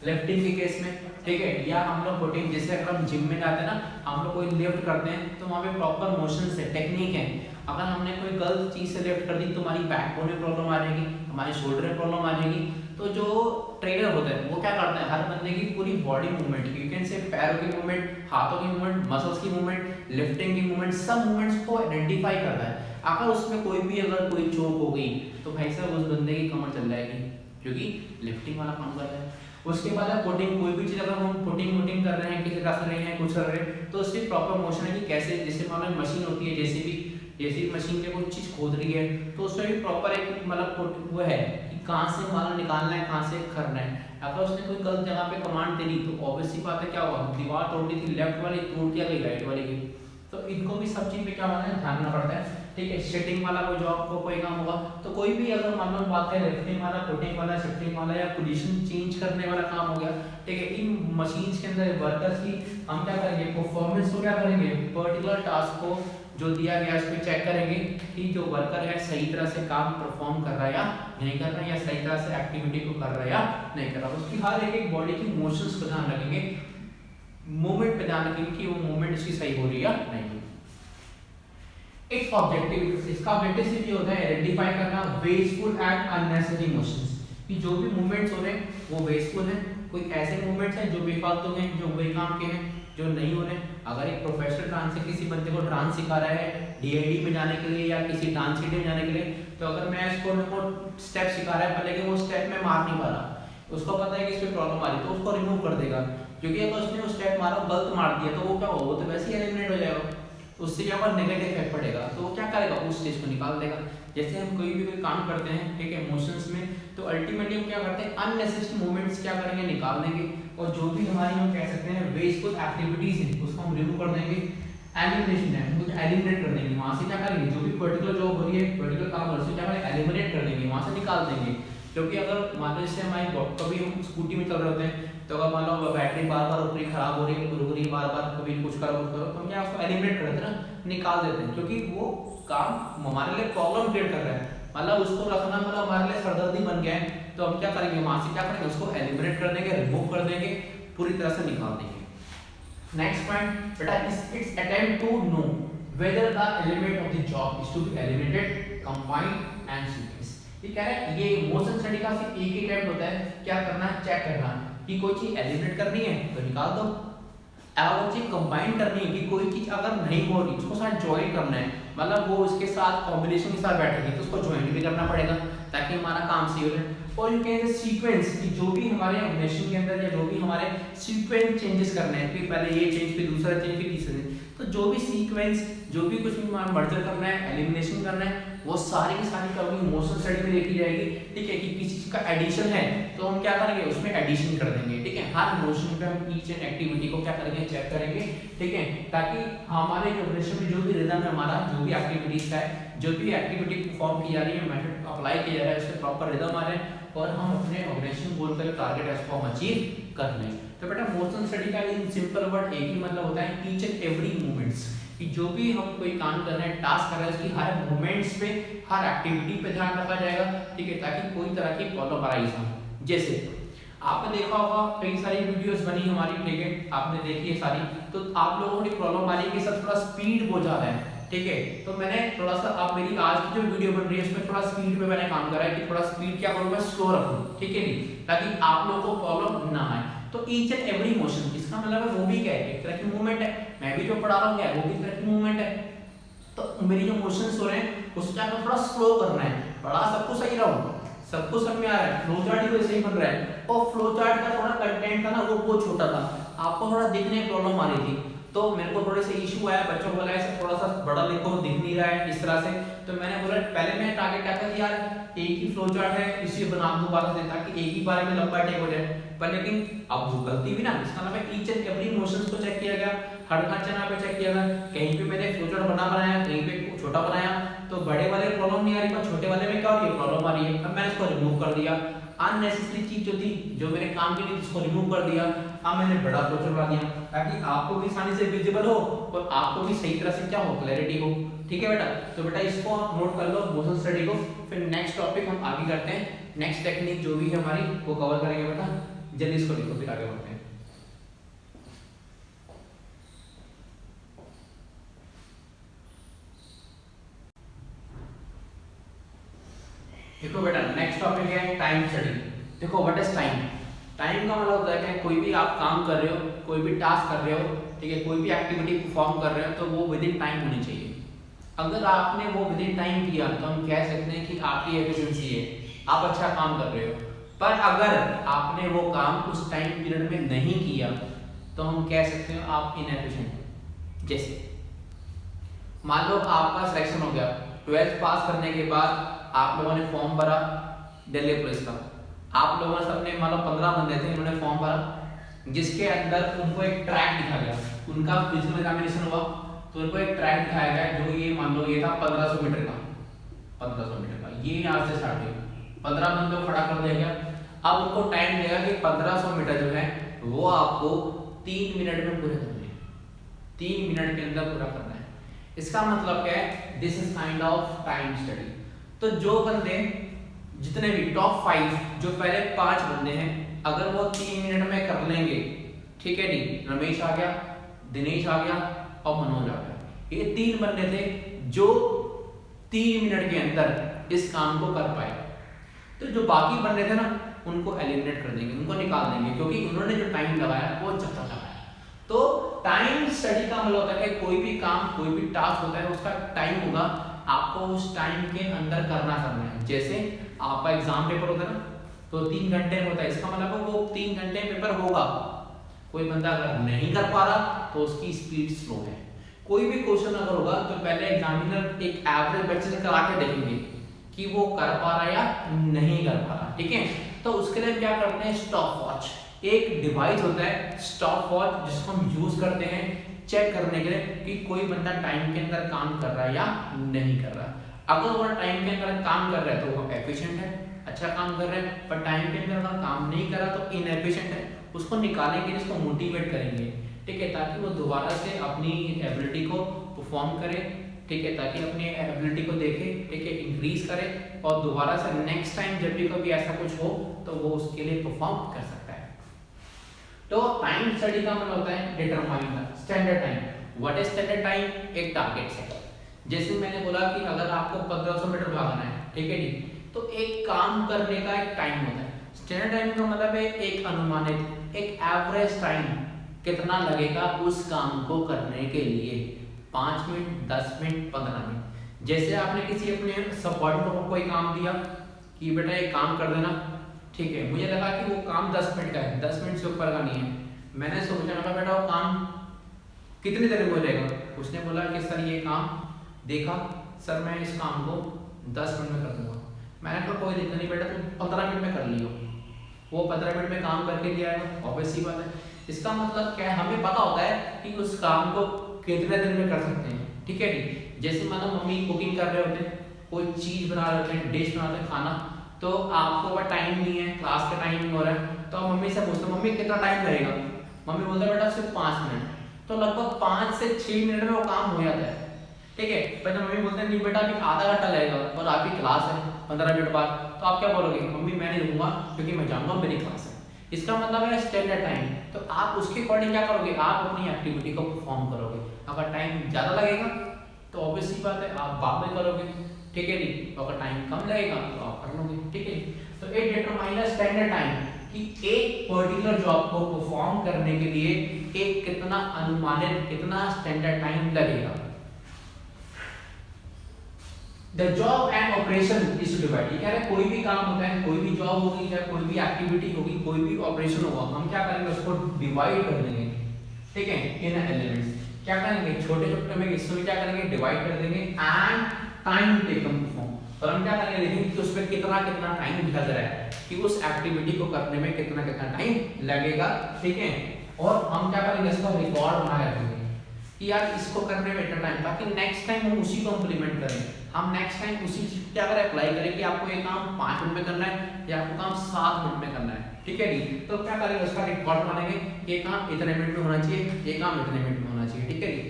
लिफ्टिंग के केस में, ठीक है, या हम लोग पुटिंग, जैसे अगर हम जिम में जाते हैं ना, हम लोग कोई लिफ्ट करते हैं तो वहाँ पे प्रॉपर मोशंस है, टेक्निक है। अगर हमने कोई गलत चीज से लिफ्ट कर दी तो हमारी बैकबोन में प्रॉब्लम आ जाएगी, हमारे शोल्डर में प्रॉब्लम आ जाएगी। तो जो ट्रेनर होता है वो क्या करता है, हर बंदे की पूरी body movement, you can say पैरों की मूवमेंट, हाथों की मूवमेंट, मसल्स की मूवमेंट, लिफ्टिंग की मूवमेंट, सब मूवमेंट्स को आइडेंटिफाई करता है। अगर उसमें कोई भी अगर कोई चोक हो गई तो भाई साहब उस बंदे की कमर चल जाएगी, क्योंकि लिफ्टिंग वाला काम कर रहा है। उसके बाद है पुटिंग, कोई भी चीज अगर हम पुटिंग कर रहे हैं, किसी रख रहे हैं, कुछ कर रहे हैं, तो उसकी प्रॉपर मोशन है कि कैसे, जैसे मान लो मशीन होती है, जैसे मशीन में कोई चीज खोद रही है, तो उसमें भी प्रॉपर एक मतलब वो है कि कहाँ से माल निकालना है, कहाँ से करना है। अगर उसने कोई गलत जगह पे कमांड दे दी तो ऑब्वियस सी बात है क्या हुआ, दीवार तोड़ दी थी लेफ्ट वाली, तोड़ दिया गई राइट वाली की। तो इनको भी सब चीज पे क्या होना है, ध्यान रखना पड़ता है, ठीक है। शिफ्टिंग वाला कोई जॉब को कोई काम होगा, तो कोई भी अगर मान लो बात करें लिफ्टिंग वाला, पुटिंग वाला, शिफ्टिंग वाला या पोजीशन चेंज करने वाला काम हो गया, ठीक है, इन मशीन्स के अंदर वर्कर्स की हम क्या करेंगे, परफॉर्मेंस को क्या करेंगे, पर्टिकुलर टास्क को जो दिया गया उस पर चेक करेंगे कि जो वर्कर है सही तरह से काम परफॉर्म कर रहा है या नहीं कर रहा है, या सही तरह से एक्टिविटी को कर रहा है या नहीं कर रहा। उसकी हर एक बॉडी की मोशंस पर ध्यान रखेंगे, मूवमेंट पे ध्यान रखेंगे कि वो मूवमेंट इसकी सही हो रही है या नहीं। इट्स ऑब्जेक्टिव, इसका ऑब्जेक्टिव सिर्फ ये होता है आइडेंटिफाई करना वेस्टफुल एंड अननेसेसरी मोशंस, कि जो भी मूवमेंट्स हो रहे हैं वो वेस्टफुल हैं, कोई ऐसे मूवमेंट्स हैं जो बेफालतू हैं, जो बेकाम के हैं, जो नहीं हो रहे। अगर एक प्रोफेशनल डांसर किसी बंदे को डांस सिखा रहा है डीआईडी में जाने के लिए या किसी डांस सिटी में जाने के लिए, तो अगर मैं इसको स्टेप सिखा रहा है पर लेकिन वो स्टेप में मार नहीं पा रहा, उसको पता है कि इस पे प्रॉब्लम आ रही है, तो उसको रिमूव कर देगा, क्योंकि अगर उसने वो स्टेप मारा गलत मार दिया तो वो क्या होगा, वो तो वैसे ही एलिमिनेट हो जाएगा, उससे क्या होगा, नेगेटिव इफेक्ट पड़ेगा, तो वो क्या करेगा, उस स्टेज को निकाल देगा। जैसे हम कोई काम करते हैं, ठीक है, मोशंस में, तो अल्टीमेटली हम क्या करते हैं, अननेसेसरी मूवमेंट्स क्या करेंगे, निकाल देंगे, और जो भी हमारी हम कह सकते हैं वेस्टफुल एक्टिविटीज हैं उसको हम रिमूव कर देंगे। एलिमिनेशन है, उसको एलिमिनेट कर देंगे, वहां से क्या करेंगे, जो भी पर्टिकुलर जॉब हो रही है, पर्टिकुलर काम हो रहा है, उसको क्या करेंगे, एलिमिनेट कर देंगे, वहां से निकाल देंगे। क्योंकि अगर मान लो जैसे हमारी कभी हम स्कूटी में चल रहे होते हैं, तो अगर मान लो बैटरी बार बार ऊपरी खराब हो रही है, रुक रही है, बार बार कभी कुछ करो तो हम क्या उसको एलिमिनेट कर देते हैं ना, निकाल देते हैं, क्योंकि वो काम हमारे लिए प्रॉब्लम क्रिएट कर रहा है, मतलब उसको रखना मतलब हमारे लिए सरदर्दी बन गया है। तो हम क्या करेंगे, वहां से क्या करेंगे, उसको एलिमिनेट कर देंगे, रिमूव कर देंगे, पूरी तरह से निकाल देंगे। नेक्स्ट पॉइंट बेटा, it's attempt to know whether the element of the job is to be eliminated, combined and sequence. ये कह रहा है, ये मोशन स्टडी का सिर्फ एक ही अटेम्प्ट होता है, क्या करना है, चेक करना कि कोई चीज एलिमिनेट करनी है तो निकाल दो, और वो चीज कंबाइन करनी है कि कोई चीज अगर नहीं हो रही उसको साथ ज्वाइन करना है, मतलब वो उसके साथ कॉम्बिनेशन के साथ बैठेगी तो उसको ज्वाइन भी करना पड़ेगा ताकि हमारा काम सही हो जाए। और यू कैन से सीक्वेंस कि जो भी हमारे ऑर्गेनाइजेशन के अंदर या जो भी हमारे सीक्वेंस चेंजेस करने हैं, फिर पहले ये चेंज फिर दूसरा चेंज फिर तीसरा चेंज, तो जो भी सीक्वेंस जो भी कुछ भी मर्जर करना है, एलिमिनेशन करना है, वो सारी की सारी कभी मोशन स्टडी में देखी जाएगी। ठीक है कि किसी चीज का एडिशन है तो हम क्या करेंगे उसमें एडिशन कर देंगे। ठीक है हर मोशन पे हम ईच एंड एक्टिविटी को क्या करेंगे चेक करेंगे। ठीक है ताकि हमारे ऑपरेशन में जो भी रिदम है हमारा जो भी एक्टिविटीज का है, जो भी एक्टिविटी परफॉर्म की जा रही है, मेथड अप्लाई किया जा रहा है, उससे प्रॉपर रिदम आ रहे हैं और हम अपने ऑर्गेनाइजेशन गोल का टारगेट है उसको हम अचीव कर लें। तो बेटा मोशन स्टडी का इन सिंपल वर्ड एक ही मतलब होता है ईच एंड एवरी मूवमेंट्स, कि जो भी हम कोई काम कर रहे हैं, टास्क कर रहे हैं, उसकी हर मूवमेंट्स पे, हर एक्टिविटी पे ध्यान रखा जाएगा। ठीक है ताकि कोई तरह की प्रॉब्लम अराइज ना हो। जैसे आपने देखा होगा कई सारी वीडियोस बनी हमारी, ठीक है आपने देखी है सारी, तो आप लोगों को प्रॉब्लम आ रही है कि सर थोड़ा स्पीड बहुत ज्यादा है। ठीक है तो मैंने थोड़ा सा आप मेरी आज की जो वीडियो बन रही है उसमें थोड़ा स्पीड पे मैंने काम करा है कि थोड़ा स्पीड क्या करूं मैं स्लो रखूं। ठीक है नहीं ताकि आप लोगों को प्रॉब्लम ना आए। तो ईच एंड एवरी मोशन इसका मतलब है वो भी क्या है एक तरह की मूवमेंट है, मैं भी जो पढ़ा रहा हूं क्या है वो भी एक तरह की मूवमेंट है। तो मेरी जो मोशंस हो रहे हैं उसको क्या थोड़ा स्लो करना है, पढ़ा सबको सही रहा हूं, सबको समझ में आ रहा है, फ्लो चार्ट ही वैसे ही बन रहा है और फ्लो चार्ट का थोड़ा कंटेंट था ना वो बहुत छोटा था, आपको थोड़ा दिखने में प्रॉब्लम आ रही थी। तो मेरे को थोड़े से इशू आया, बच्चों को बोला ऐसे थोड़ा सा बड़ा लिखो दिख नहीं रहा है इस तरह से। तो मैंने बोला पहले मैं टारगेट क्या था कि यार एक ही फ्लो चार्ट है इसी बना दूं दोबारा से ताकि एक ही बारे में लंबा टेक हो जाए। पर लेकिन अब वो गलती भी ना, इसका मतलब है ईच एंड एवरी मोशंस को चेक किया गया, हर चना पे चेक किया गया, कहीं पे मैंने फ्लो चार्ट बनाया कहीं पे छोटा बनाया तो बड़े वाले प्रॉब्लम नहीं आ रही पर छोटे वाले में क्या हो रही है प्रॉब्लम आ रही है। अब मैंने इसको रिमूव कर दिया, अननेसेसरी चीज जो थी जो मेरे काम की नहीं उसको रिमूव कर दिया। अब मैंने बड़ा फ्लो चार्ट बना दिया ताकि आपको भी आसानी से विजिबल हो और आपको भी सही तरह से क्या हो क्लैरिटी हो। ठीक है बेटा, तो बेटा इसको आप नोट कर लो मोशन स्टडी को। फिर नेक्स्ट टॉपिक हम आगे करते हैं, नेक्स्ट टेक्निक जो भी है हमारी वो कवर करेंगे बेटा, जल्दी इसको लिखो फिर आगे बढ़ते हैं। देखो बेटा नेक्स्ट टॉपिक है टाइम स्टडी। देखो व्हाट इज टाइम, टाइम का मतलब होता है कि कोई भी आप काम कर रहे हो, कोई भी टास्क कर रहे हो, ठीक है कोई भी एक्टिविटी परफॉर्म कर रहे हो तो वो विद इन टाइम होनी चाहिए। अगर आपने वो विद इन टाइम किया तो हम कह सकते हैं कि आपकी एफिशिएंसी है, आप अच्छा काम कर रहे हो। पर अगर आपने वो काम उस टाइम पीरियड में नहीं किया तो हम कह सकते हैं आप इनएफिशिएंट। जैसे मान लो आपका सिलेक्शन हो गया, 12th पास करने के बाद आप लोगों ने फॉर्म भरा दिल्ली पुलिस का, आप लोगों ने सबने मान लो 15 बंदे थे उन्होंने फॉर्म भरा जिसके अंदर उनको एक ट्रैक दिखा गया, उनका फिजिकल एग्जामिनेशन हुआ तो उनको एक ट्रैक दिखाया गया जो ये मान लो ये था 1500 मीटर का, 1500 मीटर का ये यहाँ से स्टार्ट हुआ, 15 बंदों को खड़ा कर दिया गया। अब उनको टाइम देगा कि 1500 मीटर जो है वो आपको 3 मिनट में पूरे करने हैं, 3 मिनट के अंदर पूरा करना है। इसका मतलब क्या है, this is kind of time study. तो जो बंदे जितने भी टॉप 5 जो पहले 5 बंदे हैं अगर वो 3 मिनट में कर लेंगे, ठीक है नहीं, रमेश आ गया, दिनेश आ गया और मनोज आ गया, ये 3 बंदे थे जो 3 मिनट के अंदर इस काम को कर पाए। तो जो बाकी बंदे थे ना उनको एलिमिनेट कर देंगे, उनको निकाल देंगे क्योंकि उन्होंने जो टाइम लगाया वो ज्यादा लगाया। तो टाइम स्टडी का मतलब होता है कि कोई भी काम कोई भी टास्क होता है उसका टाइम होगा, आपको उस टाइम के अंदर करना है। जैसे आपका एग्जाम पेपर होता है ना तो 3 घंटे होता है, इसका मतलब वो 3 घंटे पेपर होगा। कोई बंदा अगर नहीं कर पा रहा तो उसकी स्पीड स्लो है। कोई भी क्वेश्चन अगर होगा तो पहले एग्जामिनर एक एवरेज बच्चे से करा के देखेंगे कि वो कर पा रहा या नहीं कर पा रहा, ठीक है। तो उसके लिए क्या करते हैं, स्टॉप वॉच, एक डिवाइस होता है स्टॉप वॉच जिसको हम यूज करते हैं चेक करने के लिए कि कोई बंदा टाइम के अंदर काम कर रहा है या नहीं कर रहा। अगर वो टाइम के अंदर काम कर रहा है तो वो एफिशिएंट है, अच्छा काम कर रहा है, पर टाइम के अंदर अगर काम नहीं कर रहा तो इनएफिशिएंट है। उसको निकालेंगे, इसको मोटिवेट करेंगे, ठीक है, ताकि वो दोबारा से अपनी एबिलिटी को परफॉर्म करे, ठीक है, ताकि अपनी एबिलिटी को देखे, ठीक है, इंक्रीज करे और दोबारा से नेक्स्ट टाइम जब भी कभी ऐसा कुछ हो तो वो उसके लिए परफॉर्म कर सकता है। तो टाइम स्टडी का मतलब होता है determine the standard time. What is standard time, एक टारगेट सेट। जैसे मैंने बोला कि अगर आपको 1500 मीटर भागना है, ठीक है जी, तो एक काम करने का एक टाइम होता है। स्टैंडर्ड टाइम का मतलब है एक अनुमानित, एक एवरेज टाइम कितना लगेगा उस काम को करने के लिए, 5 मिनट, 10 मिनट, 15 मिनट। जैसे आपने किसी अपने सबऑर्डिनेट को कोई काम दिया कि बेटा ये काम कर देना, ठीक है, मुझे लगा कि वो काम 10 मिनट का है, 10 मिनट से ऊपर का नहीं है। मैंने सोचा मैं बेटा वो काम कितनी देर में हो जाएगा। उसने बोला कि सर ये काम, देखा सर मैं इस काम को 10 मिनट में कर दूंगा। मैंने कहा कोई दिक्कत नहीं बेटा, तुम 15 मिनट में कर लियो। वो 15 मिनट में काम करके दिया है, ऑब्वियस सी बात है। इसका मतलब क्या है, हमें पता होता है कि उस काम को कितने दिन में कर सकते हैं, ठीक है जी। जैसे मानो मम्मी कुकिंग कर रहे होते हैं, कोई चीज़ बना रहे होते हैं, डिश बनाते हैं खाना, तो आपको वह टाइम नहीं है, क्लास का टाइम नहीं हो रहा है, तो मम्मी से पूछते मम्मी कितना टाइम लगेगा। मम्मी बोलते हैं बेटा सिर्फ 5 मिनट। तो लगभग 5 से 6 मिनट में वो काम हो जाता है, ठीक है। पर जब मम्मी बोलते हैं नहीं बेटा अभी आधा घंटा लगेगा और आपकी क्लास है 15 मिनट बाद, तो आप क्या बोलोगे, मम्मी मैं नहीं रुकूंगा क्योंकि मैं जाऊंगा मेरी क्लास है। इसका मतलब है स्टैंडर्ड टाइम। तो आप उसके अकॉर्डिंग क्या करोगे, आप अपनी एक्टिविटी को परफॉर्म करोगे। अगर टाइम ज़्यादा लगेगा तो ऑब्वियस सी बात है आप बाद में करोगे, ठीक है जी। अगर टाइम कम लगेगा तो आप कर लोगे, ठीक है। तो इट डिटरमाइन स्टैंडर्ड टाइम कि एक पर्टिकुलर जॉब को परफॉर्म करने के लिए एक कितना अनुमानित कितना स्टैंडर्ड टाइम लगेगा। The job and operation is divided, कह रहे कोई भी काम होता है, कोई भी जॉब होगी या कोई भी एक्टिविटी होगी, कोई भी ऑपरेशन होगा, हम क्या करेंगे उसको डिवाइड कर देंगे, ठीक है, इन एलिमेंट्स। क्या करेंगे छोटे छोटे में हिस्सों में क्या करेंगे डिवाइड कर देंगे एंड टाइम टेकन परफॉर्म। और हम क्या करेंगे देखेंगे कि उसमें कितना कितना टाइम लग रहा है, कि उस एक्टिविटी को करने में कितना कितना टाइम लगेगा, ठीक है। और हम क्या करेंगे इसका रिकॉर्ड बना के रखेंगे कि यार इसको करने में इतना टाइम, ताकि नेक्स्ट टाइम हम उसी को इंप्लीमेंट करें। हम नेक्स्ट टाइम उसी क्या करें अप्लाई करें कि आपको ये काम 5 मिनट में करना है या आपको काम 7 मिनट में करना है, ठीक है जी। तो क्या करेंगे उसका रिकॉर्ड बनाएंगे, ये काम इतने मिनट में होना चाहिए, ये काम इतने मिनट में होना चाहिए, ठीक है जी।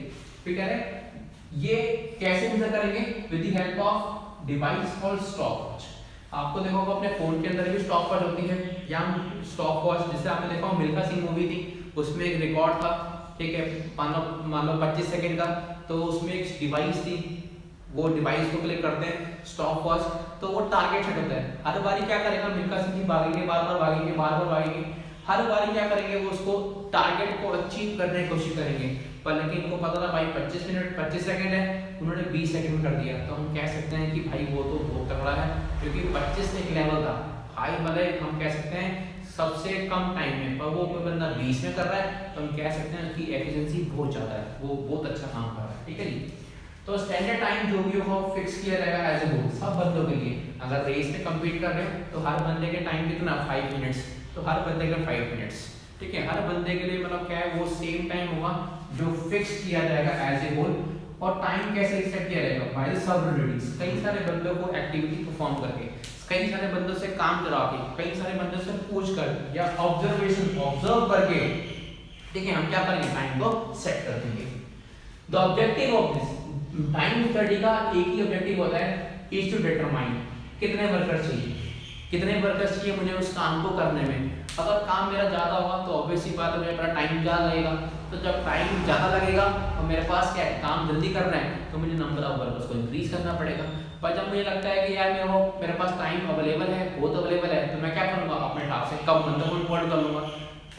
फिर कह रहे ये कैसे मेजर करेंगे, with the help of device called stopwatch. आपको देखो अपने फोन के अंदर भी स्टॉपवॉच होती है, या स्टॉपवॉच जैसे आपने देखा मिल्खा सिंह मूवी थी, उसमें एक रिकॉर्ड था, ठीक है, मान लो 25 सेकंड का, तो उसमें एक डिवाइस थी, वो डिवाइस को क्लिक करते हैं स्टॉप वॉच, तो वो टारगेट सेट होता है। हर बारी क्या करेगा मिल्खा सिंह जी भागेंगे, बार बार भागेंगे, बार बार भागेंगे, हर बारी क्या करेंगे वो उसको टारगेट को अचीव करने की कोशिश करेंगे। पर लेकिन इनको पता था भाई 25 सेकंड है, उन्होंने 20 सेकंड में कर दिया, तो हम कह सकते हैं कि भाई वो तो बहुत तगड़ा है, क्योंकि 25 एक लेवल था हाई, मतलब हम कह सकते हैं सबसे कम टाइम में, पर वो कोई बंदा 20 में कर रहा है, तो हम कह सकते हैं कि एफिशिएंसी बहुत ज़्यादा है, वो बहुत अच्छा काम कर रहा है, ठीक है जी। तो स्टैंडर्ड टाइम जो भी होगा फिक्स किया रहेगा एज ए रूल सब बंदों के लिए। अगर रेस में कम्पीट कर रहे हैं तो हर बंदे के टाइम कितना 5 मिनट्स, तो हर बंदे का 5 मिनट्स, ठीक है। हर बंदे के लिए मतलब क्या है वो सेम टाइम होगा जो फिक्स किया जाएगा एज ए होल। और टाइम कैसे सेट किया जाएगा, बाय द सबऑर्डिनेट्स, कई सारे बंदों को एक्टिविटी परफॉर्म करके, कई सारे बंदों से काम करा के, कई सारे बंदों से पूछ कर या ऑब्जर्व करके, ठीक है, हम क्या करेंगे टाइम को सेट कर देंगे। The objective of this time study का एक ही ऑब्जेक्टिव होता है, इज टू डिटरमाइन कितने वर्कर्स चाहिए, कितने वर्कर्स चाहिए मुझे उस काम को करने में। अगर काम मेरा ज़्यादा होगा तो ऑब्वियस सी बात है मेरा टाइम ज़्यादा लगेगा, तो जब टाइम ज़्यादा लगेगा और मेरे पास क्या है काम जल्दी करना है, तो मुझे नंबर ऑफ वर्कर्स को इंक्रीज करना पड़ेगा। पर जब मुझे लगता है कि यार मेरे पास टाइम अवेलेबल है, बहुत अवेलेबल है, तो मैं क्या करूँगा अपने हिसाब से कम बंदों को इन्वॉल्व कर लूँगा।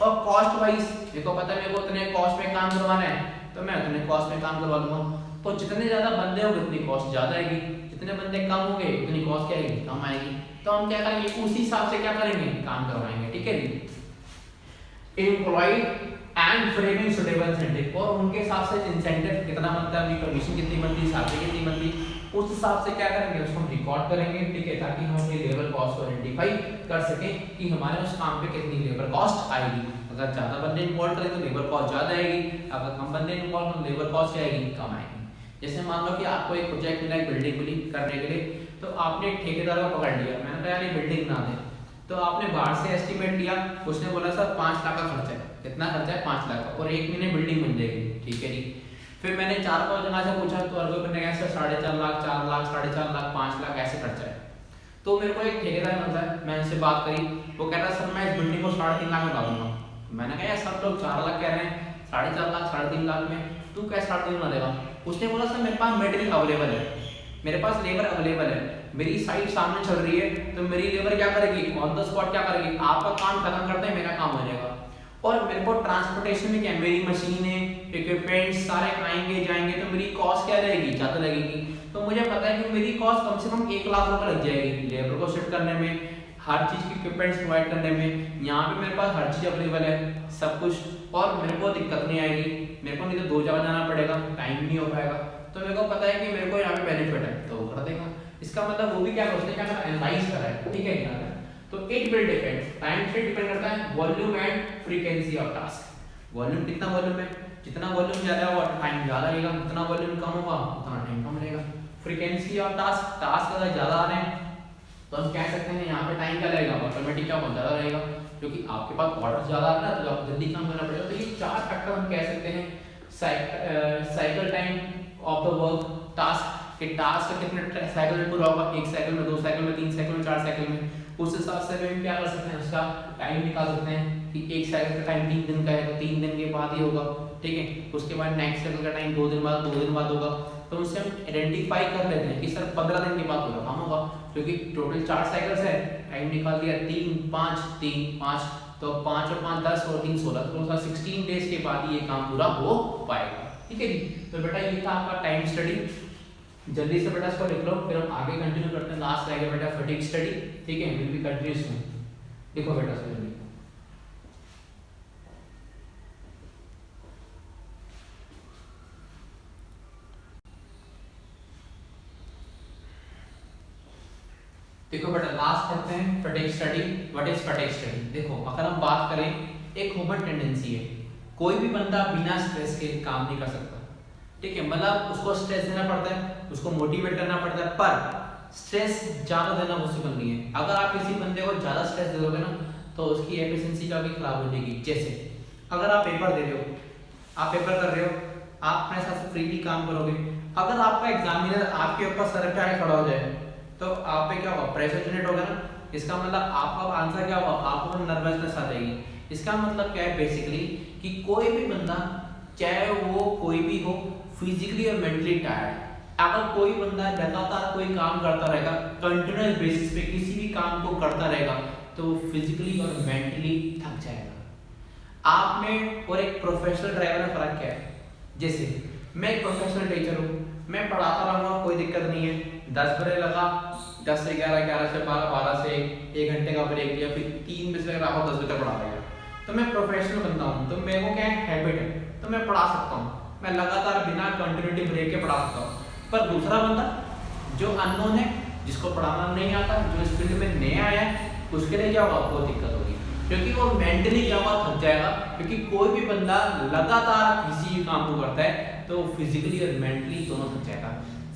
और कॉस्ट वाइज मेरे को पता है मेरे को इतने कॉस्ट में काम करवाना है, तो मैं उतने कॉस्ट में काम करवा लूँगा। तो जितने ज़्यादा बंदे होंगे उतनी कॉस्ट ज़्यादा आएगी, जितने बंदे कम होंगे उतनी कॉस्ट क्या आएगी, कम आएगी। तो हम क्या करेंगे उसी हिसाब से क्या करेंगे काम करवाएंगे, ठीक है जी। Employ and framing suitable incentive, और उनके हिसाब से इंसेंटिव कितना बनता है, उनकी कमीशन कितनी बनती है, सैलरी कितनी बनती है, उस हिसाब से क्या करेंगे उसको हम रिकॉर्ड करेंगे, ठीक है, ताकि हम अपनी लेबर कॉस्ट को आइडेंटिफाई कर सकें कि हमारे उस काम पे कितनी लेबर कॉस्ट आएगी। अगर ज़्यादा बंदे इन्वॉल्व करें तो लेबर कॉस्ट ज़्यादा आएगी, अगर कम बंदे इन्वॉल्व तो लेबर कॉस्ट क्या आएगी, कम आएगी। जैसे मान लो कि आपको एक प्रोजेक्ट मिला है बिल्डिंग मिली करने के लिए, तो आपने एक ठेकेदार को पकड़ लिया, मैंने कहा यार ये बिल्डिंग बना दे, तो आपने बाहर से एस्टीमेट लिया, उसने बोला सर 5 लाख का खर्चा है, कितना खर्चा है 5 लाख का, और 1 महीने बिल्डिंग बन जाएगी, ठीक है जी। फिर मैंने 4-5 जगह से पूछा तो हर कोई बंदे कहा सर 4.5 लाख, 4 लाख, 4.5 लाख, 5 लाख ऐसे खर्चा है। तो मेरे को एक ठेकेदार मिलता है, मैं उनसे बात करी, वो कह रहा सर मैं इस बिल्डिंग को 3.5 लाख में डालूंगा। मैंने कहा यार सब लोग 4 लाख कह रहे हैं, 4.5 लाख 3.5 लाख में तू कैसे 3.5 में देगा। उसने बोला सर मेरे पास मटेरियल अवेलेबल है, मेरे पास लेबर अवेलेबल है, मेरी साइट सामने चल रही है, तो मेरी लेबर क्या करेगी ऑन द स्पॉट क्या करेगी, आपका काम खत्म करते हैं मेरा काम हो जाएगा। और मेरे को ट्रांसपोर्टेशन में क्या मेरी मशीन है, इक्विपमेंट्स सारे आएंगे जाएंगे तो मेरी कॉस्ट क्या रहेगी, ज़्यादा लगेगी। तो मुझे पता है कि मेरी कॉस्ट कम से कम 1 लाख रुपए लग जाएगी लेबर को शिफ्ट करने में, हर चीज़ की इक्विपमेंट्स प्रोवाइड करने में। यहाँ पे मेरे पास हर चीज़ अवेलेबल है, सब कुछ, और मेरे को दिक्कत नहीं आएगी। मेरे को नहीं तो 2 जगह जाना पड़ेगा, टाइम नहीं हो पाएगा। तो मेरे को पता है कि मेरे को यहाँ पे बेनिफिट है तो वो कर देगा। इसका मतलब वो भी क्या उसने क्या करा, एनालाइज करा है, ठीक है क्या। तो इट विल डिपेंड, टाइम से डिपेंड करता है volume and frequency of task. Volume कितना वॉल्यूम है, जितना वॉल्यूम ज़्यादा होगा टाइम ज़्यादा लगेगा, जितना वॉल्यूम कम होगा उतना टाइम कम लगेगा। फ्रीक्वेंसी ऑफ टास्क, टास्क अगर ज़्यादा आ रहे हैं तो हम कह सकते हैं यहाँ पे टाइम क्या लगेगा, ऑटोमेटिक क्या बहुत ज़्यादा रहेगा, क्योंकि आपके पास ऑर्डर ज़्यादा आ रहा है तो आपको जल्दी काम करना पड़ेगा। तो ये 4 फैक्टर हम कह सकते हैं, cycle time of the work, task के टास्क का कितने साइकिल में पूरा होगा, 1 साइकिल में, 2 साइकिल में, 3 साइकिल में, 4 साइकिल में। उस हिसाब से हम क्या कर सकते हैं, उसका टाइम निकाल सकते हैं कि 1 साइकिल का टाइम 3 दिन का है तो 3 दिन के बाद ही होगा, ठीक है। उसके बाद नेक्स्ट साइकिल का टाइम 2 दिन बाद, 2 दिन बाद होगा। तो उससे हम आइडेंटिफाई कर लेते हैं कि सर 15 दिन के बाद पूरा काम होगा, क्योंकि टोटल 4 साइकिल्स है, टाइम निकाल दिया 3 5 3 5, तो 5 और 5 10 और 3 16, तो 16 डेज के बाद ये काम पूरा हो पाएगा, ठीक है जी। तो बेटा ये था आपका टाइम स्टडी, जल्दी से बेटा इसको लिख लो, फिर हम आगे कंटिन्यू करते हैं। लास्ट रहेगा बेटा फटीग स्टडी, ठीक है, विल बी कंटिन्यूस में। देखो बेटा इसको जल्दी, देखो बेटा लास्ट करते हैं fatigue study. What is fatigue study? देखो अगर हम बात करें, एक ह्यूमन टेंडेंसी है, कोई भी बंदा बिना स्ट्रेस के काम नहीं कर सकता, ठीक है। मतलब उसको स्ट्रेस देना पड़ता है, उसको मोटिवेट करना पड़ता है, पर स्ट्रेस ज़्यादा देना पॉसिबल नहीं है। अगर आप किसी बंदे को ज़्यादा स्ट्रेस दे दोगे ना तो उसकी एफिशिएंसी काफ़ी खराब हो जाएगी। जैसे अगर आप पेपर दे रहे हो, आप पेपर कर रहे हो, आप अपने साथ से फ्रीली काम करोगे, अगर आपका एग्जामिनर आपके ऊपर सर पे आके खड़ा हो जाए तो आप पे क्या होगा, प्रेशर जनरेट होगा ना। इसका मतलब आपका आंसर क्या होगा, आपको नर्वसनेस आ जाएगी। इसका मतलब क्या है बेसिकली कि कोई भी बंदा, चाहे वो कोई भी हो, फिजिकली और मेंटली टायर्ड, अगर कोई बंदा लगातार कोई काम करता रहेगा, कंटिन्यूअस बेसिस पे किसी भी काम को करता रहेगा, तो फिजिकली और मेंटली थक जाएगा। आप में और एक प्रोफेशनल ड्राइवर में फर्क क्या है? जैसे मैं एक प्रोफेशनल टीचर हूँ, मैं पढ़ाता रहूँगा, कोई दिक्कत नहीं है, 10 बजे लगा 10 से 11, 11 से 12, 12 से 1 घंटे का ब्रेक लिया, फिर 3 बजे लगा 10 बजे तक पढ़ा रहेगा, तो मैं प्रोफेशनल बंदा हूँ। तो मेरे को क्या है, हैबिट है, तो मैं पढ़ा सकता हूँ, मैं लगातार बिना कंटिन्यूटी ब्रेक के पढ़ा सकता हूँ। पर दूसरा बंदा जो अननोन है, जिसको पढ़ाना नहीं आता, जो इस फील्ड में नया आया है, उसके लिए क्या होगा, बहुत दिक्कत होगी, क्योंकि वो मेंटली क्या होगा, थक जाएगा। क्योंकि कोई भी बंदा लगातार किसी भी काम को करता है तो फिजिकली और मेंटली दोनों थक जाएगा।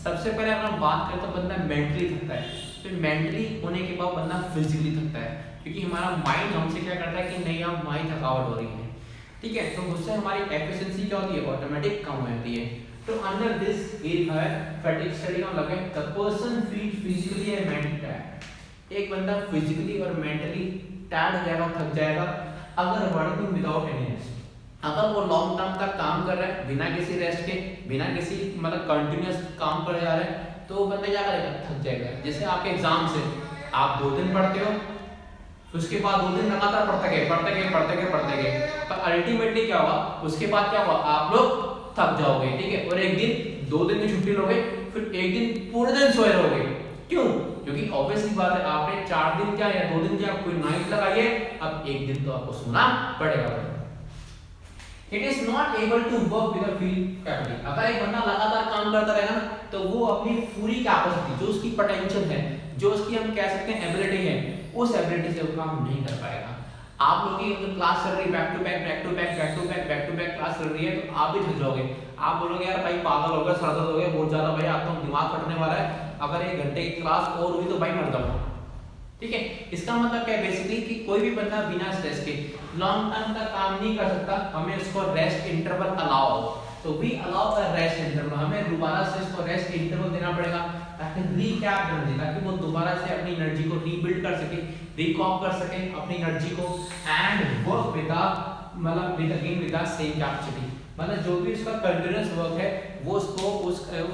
सबसे पहले अगर हम बात करें तो बंदा मेंटली थकता है, फिर मेंटली होने के बाद बंदा फिजिकली थकता है, क्योंकि हमारा माइंड हमसे क्या करता है कि नहीं अब हमारी थकावट हो रही है, ठीक है। तो उससे हमारी एफिशिएंसी क्या होती है, ऑटोमेटिक कम हो जाती है। तो अंडर दिस फटीग स्टडी में लगे the person feel physically and mentally tired. एक बंदा फिजिकली और मेंटली टायर्ड हो जाएगा, थक जाएगा अगर वर्किंग विदाउट एनी रेस्ट। अगर वो लॉन्ग टर्म तक काम कर रहा है बिना किसी रेस्ट के, बिना किसी मतलब कंटिन्यूअस काम कर जा रहा है, तो वो बंदा क्या करेगा, थक जाएगा। जैसे आपके एग्जाम से आप 2 दिन पढ़ते हो, उसके बाद 2 दिन लगातार पढ़ते गए, पर अल्टीमेटली क्या हुआ, उसके बाद क्या हुआ, आप लोग थक जाओगे, ठीक है। और एक दिन 2 दिन की छुट्टी लोगे, फिर एक दिन पूरे दिन सोए रहोगे। क्यों? क्योंकि ऑब्वियसली बात है, आपने 4 दिन क्या या 2 दिन क्या कोई नाइट लगाई है, अब एक दिन तो आपको सोना पड़ेगा। It is not able to work with a full capacity। अगर एक बंदा लगातार काम करता रहेगा ना तो वो अपनी पूरी कैपेसिटी, जो उसकी पोटेंशियल है, जो उसकी हम कह सकते हैं एबिलिटी है, उस एबिलिटी से वो काम नहीं कर पाएगा। आप लोगों की अगर क्लास चल रही है, बैक टू बैक क्लास चल रही है, तो आप भी थक जाओगे। आप बोलोगे यार भाई पागल हो गया, सर दर्द हो गया बहुत ज्यादा, भाई आप तो दिमाग फटने वाला है, अगर 1 घंटे की क्लास और हुई तो भाई मर जाऊंगा, ठीक है। इसका मतलब क्या है बेसिकली कि कोई भी बंदा बिना स्ट्रेस के लॉन्ग टर्म तक काम नहीं कर सकता, हमें उसको रेस्ट इंटरवल अलाउ, तो we allow a rest interval, हमें दोबारा से इसको रेस्ट इंटरवल देना पड़ेगा ताकि रीकैप एनर्जी, ताकि वो दोबारा से अपनी एनर्जी को रीबिल्ड कर सके, रिकॉप कर सके अपनी एनर्जी को, एंड वर्क विद मतलब with again with the same capacity. मतलब जो भी उसका कंटिन्यूअस वर्क है वो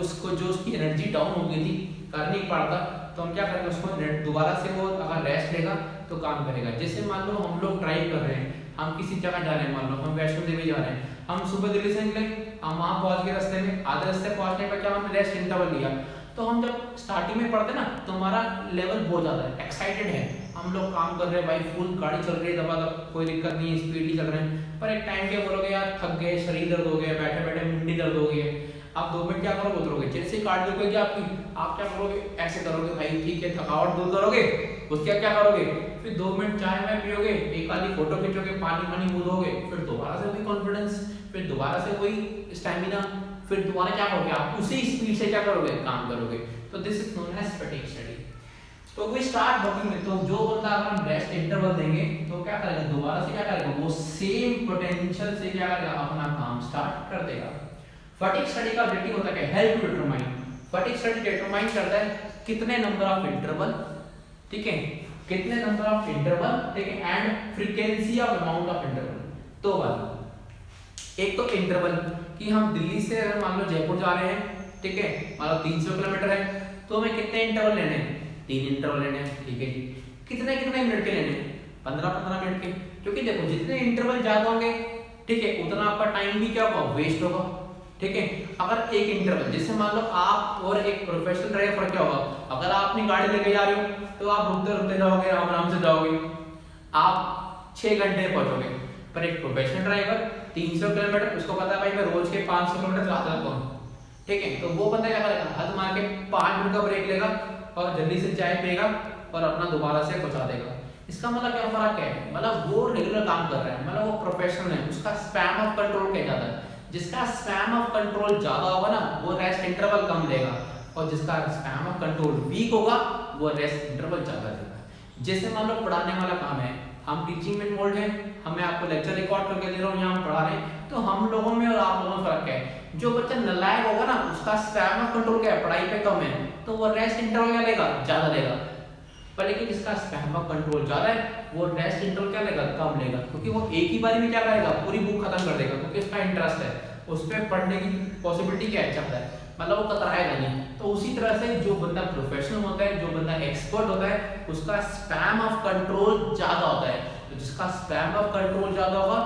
उसको जो उसकी एनर्जी डाउन हो गई थी कर नहीं पाता, तो हम क्या करेंगे, उसको दोबारा से वो अगर रेस्ट लेगा तो काम करेगा। जैसे मान लो हम लोग ड्राइव कर रहे हैं, हम किसी जगह जा रहे हैं, मान लो हम वैष्णो देवी जा रहे हैं, हम सुबह दिल्ली से निकले, हम वहाँ पहुँच गए, रास्ते में आधे रास्ते पहुँचने पर क्या हमने रेस्ट इंटरवल लिया। तो हम जब स्टार्टिंग में पढ़ते ना तो हमारा लेवल बहुत ज़्यादा है, एक्साइटेड है, हम लोग काम कर रहे हैं भाई, फुल गाड़ी चल रही है दबादब, कोई दिक्कत नहीं है, स्पीडली चल रहे हैं। पर एक टाइम के बोलोगे यार थक गए, शरीर दर्द हो गया, बैठे बैठे मुंडी दर्द हो गई है, आप 2 मिनट क्या करोगे, उतरोगे, जैसे गाड़ी रुकेगी आपकी, आप क्या करोगे, ऐसे करोगे भाई ठीक है, थकावट दूर करोगे, उसके क्या करोगे, फिर 2 मिनट चाय में पियोगे, एक आधी फोटो खींचोगे, पानी पानी बूदोगे, फिर दोबारा से वही कॉन्फिडेंस, फिर दोबारा से वही स्टैमिना, फिर दोबारा क्या करोगे, आप उसी स्पीड से क्या करोगे, काम करोगे। तो this is known as fatigue study. तो वी स्टार्ट वर्किंग में, तो जो बंदा अगर हम रेस्ट इंटरवल देंगे तो क्या करेगा, दोबारा से क्या करेगा, वो सेम पोटेंशियल से क्या करेगा, अपना काम स्टार्ट कर देगा। फटीग स्टडी का ऑब्जेक्टिव होता है help to determine, fatigue study determine करता है कितने नंबर ऑफ इंटरवल, ठीक है, कितने नंबर ऑफ इंटरवल, ठीक है, and frequency of amount of interval. तो वाला एक तो इंटरवल कि हम दिल्ली से अगर मान लो जयपुर जा रहे हैं, ठीक है, मान लो 300 किलोमीटर है, तो हमें कितने इंटरवल लेने हैं, 3 इंटरवल लेने हैं, ठीक है जी। कितने कितने मिनट के लेने हैं, 15-15 मिनट के, क्योंकि देखो जितने इंटरवल ज्यादा होंगे, ठीक है, उतना आपका टाइम भी क्या होगा, वेस्ट होगा, ठीक है। अगर एक इंटरवल, जैसे मान लो आप और एक प्रोफेशनल ड्राइवर क्या होगा, अगर आप अपनी गाड़ी लेके जा रहे हो तो आप रुकते रुकते जाओगे, आराम से जाओगे, आप 6 घंटे में पहुंचोगे। पर एक प्रोफेशनल ड्राइवर 300 किलोमीटर, उसको पता है भाई मैं रोज के 500 किलोमीटर चलाता रहता हूँ, ठीक है, तो वो बंदा क्या करेगा, हद मार के 5 मिनट का ब्रेक लेगा और जल्दी से चाय पिएगा और अपना दोबारा से पहुंचा देगा। इसका मतलब क्या फर्क है, मतलब वो रेगुलर काम कर रहा है, मतलब वो प्रोफेशनल है, उसका स्पैन ऑफ कंट्रोल क्या ज्यादा है, जिसका स्पैन ऑफ कंट्रोल ज्यादा होगा ना वो रेस्ट इंटरवल कम लेगा, और जिसका स्पैन ऑफ कंट्रोल वीक होगा वो रेस्ट इंटरवल ज्यादा लेगा। जैसे मान लो पढ़ाने वाला काम है, हम टीचिंग में इन्वॉल्व हैं, हमें आपको लेक्चर रिकॉर्ड करके दे रहा हूँ, यहाँ हम पढ़ा रहे हैं, तो हम लोगों में और आप लोगों में फर्क है। जो बच्चा नालायक होगा ना उसका स्पैन ऑफ कंट्रोल क्या है, पढ़ाई पे कम है, तो वो रेस्ट इंटरवल क्या लेगा, ज्यादा लेगा। पर लेकिन जिसका स्पैन ऑफ कंट्रोल ज्यादा है वो रेस्ट इंटरवल क्या लेगा, कम लेगा, क्योंकि वो एक ही बारी में क्या करेगा, पूरी बुक खत्म कर देगा, क्योंकि उसका इंटरेस्ट है, उस पर पढ़ने की पॉसिबिलिटी क्या है, ज्यादा है, मतलब वो कतराएगा नहीं। तो उसी तरह से जो बंदा प्रोफेशनल होता है, जो बंदा एक्सपर्ट होता है, उसका स्पैन ऑफ कंट्रोल ज्यादा होता है। तो जिसका स्पैन ऑफ कंट्रोल ज्यादा होगा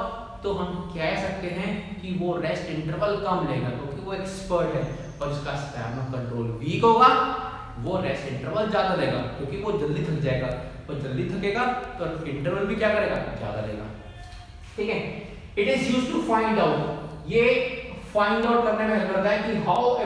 तो हम कह सकते हैं कि वो रेस्ट इंटरवल कम लेगा, क्योंकि वो एक्सपर्ट है। और जिसका स्पैन ऑफ कंट्रोल वीक होगा वो रेस्ट इंटरवल ज्यादा लेगा, क्योंकि वो जल्दी थक जाएगा, और जल्दी थकेगा तो इंटरवल भी क्या करेगा, ज्यादा लेगा, ठीक है। It is used to find out, ये फाइंड आउट करने में हेल्प करता है कि how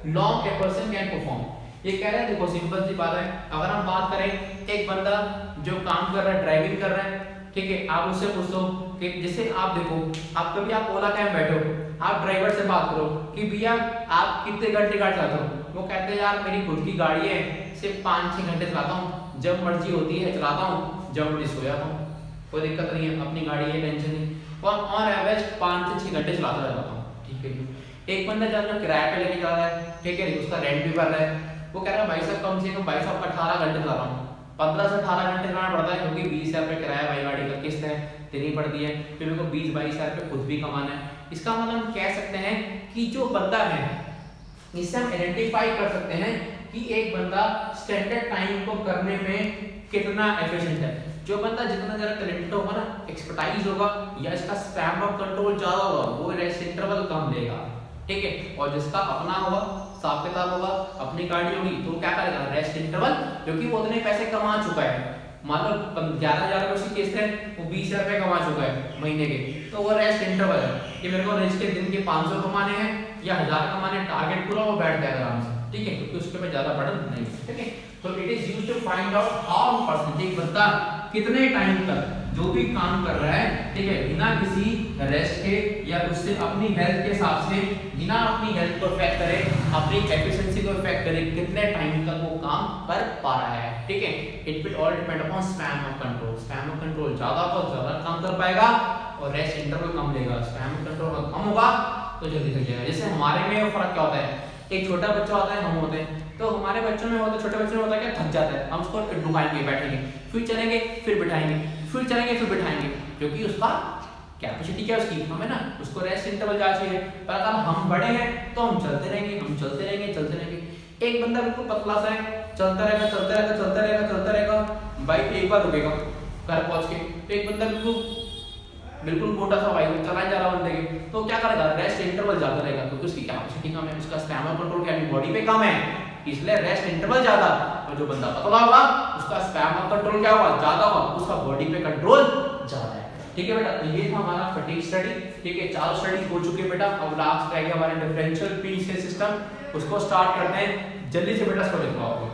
long a person can perform. ये कह रहे हैं, देखो सिंपल सी बात है, अगर हम बात करें एक बंदा जो काम कर रहा है, ड्राइविंग कर रहा है, ठीक है, आप उससे पूछो कि जैसे आप देखो, आप कभी आप ओला कैब बैठो, आप ड्राइवर से बात करो कि भैया आप कितने घंटे गाड़ी चलाते हो, वो कहते हैं यार मेरी खुद की गाड़ी है, सिर्फ 5-6 घंटे चलाता हूँ, जब मर्जी होती है चलाता हूँ, जब मर्जी सो जाता हूँ, कोई दिक्कत नहीं है, अपनी गाड़ी है, टेंशन नहीं, और ऑन एवरेज 5 से 6 घंटे चलाता रहता हूँ, ठीक है। एक बंदा जब किराए पे लेके जा रहा है, ठीक है, उसका रेंट भी भर रहा है, वो कह रहा है भाई साहब कम से कम भाई साहब 18 घंटे चला रहा हूँ, 15 से 18 घंटे चलाना पड़ता है, क्योंकि 20,000 रुपये किराया भाई गाड़ी का किस्त है, देनी पड़ती है, फिर मेरे को 20-22,000 रुपये खुद भी कमाना है। इसका मतलब हम कह सकते हैं कि जो बंदा है, इससे हम आइडेंटिफाई कर सकते हैं कि एक बंदा स्टैंडर्ड टाइम को करने में कितना एफिशिएंट है। जो बंदा जितना ज्यादा टैलेंटेड होगा ना, एक्सपर्टाइज होगा, या इसका स्पैन ऑफ कंट्रोल ज्यादा होगा, वो रेस्ट इंटरवल कम लेगा, ठीक है। और जिसका अपना होगा, हिसाब किताब होगा, अपनी गाड़ी होगी, तो क्या करेगा, रेस्ट इंटरवल, क्योंकि वो उतने पैसे कमा चुका है, मान लो 11,000 रुपये उसकी किस्त है, वो 20,000 रुपये कमा चुका है महीने के, तो वो रेस्ट इंटरवल है कि मेरे को रेस्ट के दिन के 500 कमाने हैं या 1000 कमाने, टारगेट पूरा वो बैठ जाएगा आराम से, ठीक है, क्योंकि उसके पे ज्यादा बर्डन नहीं, ठीक है। तो it is used to find out how person, एक बंदा कितने टाइम तक जो भी काम कर रहा है, ठीक है, बिना किसी रेस्ट के या उससे अपनी हेल्थ के हिसाब से, बिना अपनी हेल्थ को इफेक्ट करे, अपनी एफिशिएंसी को इफेक्ट करे, कितने टाइम तक वो काम कर पा रहा है, ठीक है। It will all depend upon span of control, span of control ज्यादा हो तो ज्यादा काम कर पाएगा और रेस्ट इंटरवल कम लेगा, स्पैन ऑफ कंट्रोल कम होगा तो जल्दी थक जाएगा। जैसे हमारे में फर्क क्या होता है, एक छोटा बच्चा होता है, हम होते हैं, तो हमारे बच्चों में होता है, छोटे बच्चों में होता है क्या, थक जाता है, हम उसको डुबाएंगे, बैठेंगे, फिर चलेंगे, फिर बिठाएंगे, फिर चलेंगे, फिर बिठाएंगे, क्योंकि उसका कैपेसिटी क्या है उसकी, हमें ना उसको रेस्ट इंटरवल ज्यादा चाहिए। पर अगर हम बड़े हैं तो हम चलते रहेंगे, हम चलते रहेंगे, चलते रहेंगे। एक बंदा बिल्कुल पतला सा है, चलता रहेगा, चलता रहेगा, चलता रहेगा, चलता रहेगा, बाइक एक बार रुकेगा घर पहुंच के, तो एक बंदा बिल्कुल बिल्कुल मोटा सा वाइज चलाया जा रहा बंदे के, तो क्या करेगा, रेस्ट इंटरवल ज्यादा रहेगा क्योंकि उसकी कैपेसिटी कम है, उसका स्पैम ऑफ कंट्रोल क्या है बॉडी पे कम है, इसलिए रेस्ट इंटरवल ज्यादा। और जो बंदा पतला होगा उसका स्पैम ऑफ कंट्रोल क्या होगा, ज्यादा होगा, उसका बॉडी पे कंट्रोल ज्यादा है। ठीक है बेटा, तो ये था हमारा फटीग स्टडी। ठीक है, 4 स्टडीज हो चुकी है बेटा, अब लास्ट रह गया हमारा डिफरेंशियल पीस सिस्टम, उसको स्टार्ट करते हैं। जल्दी से बेटा इसको लिखवाओगे।